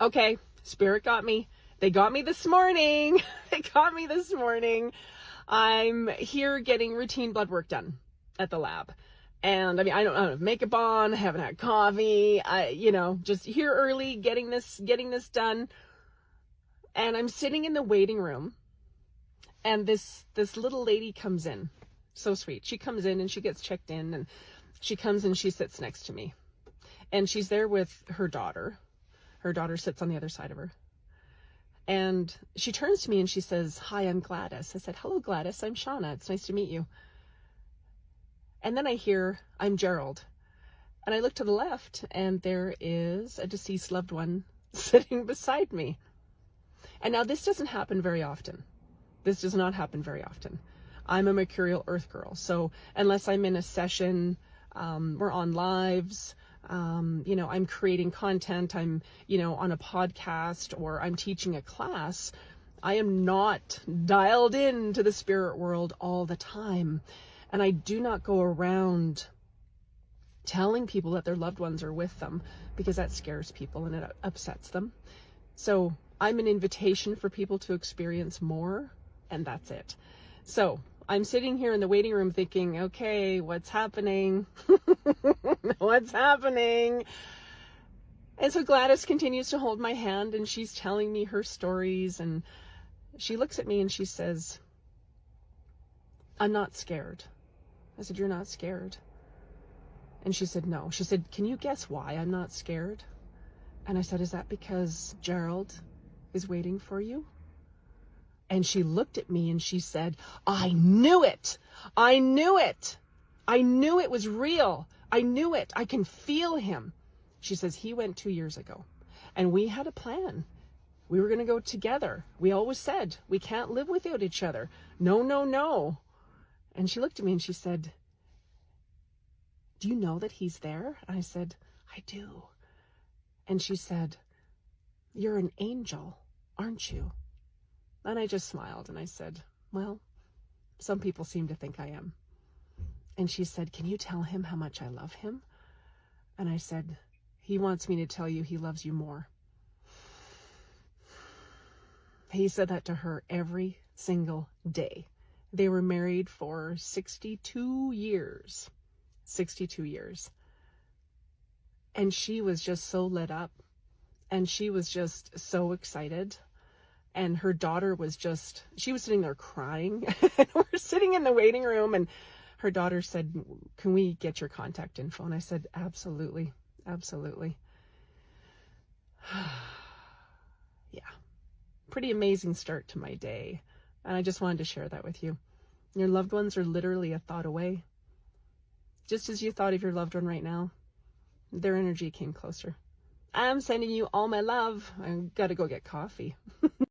Okay, Spirit got me. They got me this morning. They got me this morning. I'm here getting routine blood work done at the lab. And I mean, I don't have makeup on, I haven't had coffee. Just here early, getting this done. And I'm sitting in the waiting room, and this little lady comes in. So sweet. She comes in and she gets checked in, and she comes and she sits next to me. And she's there with her daughter. Her daughter sits on the other side of her. And she turns to me and she says, "Hi, I'm Gladys." I said, "Hello, Gladys. I'm Shauna. It's nice to meet you." And then I hear, "I'm Gerald." And I look to the left, and there is a deceased loved one sitting beside me. And now this doesn't happen very often. This does not happen very often. I'm a mercurial earth girl. So unless I'm in a session, we're on lives, I'm creating content, I'm, on a podcast, or I'm teaching a class, I am not dialed into the spirit world all the time. And I do not go around telling people that their loved ones are with them, because that scares people and it upsets them. So I'm an invitation for people to experience more, and that's it. So I'm sitting here in the waiting room thinking, okay, what's happening? What's happening? And so Gladys continues to hold my hand, and she's telling me her stories, and she looks at me and she says, "I'm not scared." I said, "You're not scared?" And she said, "No." She said, "Can you guess why I'm not scared?" And I said, "Is that because Gerald is waiting for you?" And she looked at me and she said, "I knew it. I knew it. I knew it was real. I knew it. I can feel him." She says, "He went 2 years ago, and we had a plan. We were going to go together. We always said we can't live without each other. No, no, no." And she looked at me and she said, "Do you know that he's there?" And I said, "I do." And she said, "You're an angel, aren't you?" And I just smiled and I said, "Well, some people seem to think I am." And she said, "Can you tell him how much I love him?" And I said, "He wants me to tell you he loves you more." He said that to her every single day. They were married for 62 years. 62 years. And she was just so lit up, and she was just so excited. And her daughter was she was sitting there crying. And we're sitting in the waiting room, and her daughter said, "Can we get your contact info?" And I said, "Absolutely, absolutely." Yeah, pretty amazing start to my day. And I just wanted to share that with you. Your loved ones are literally a thought away. Just as you thought of your loved one right now, their energy came closer. I'm sending you all my love. I gotta go get coffee.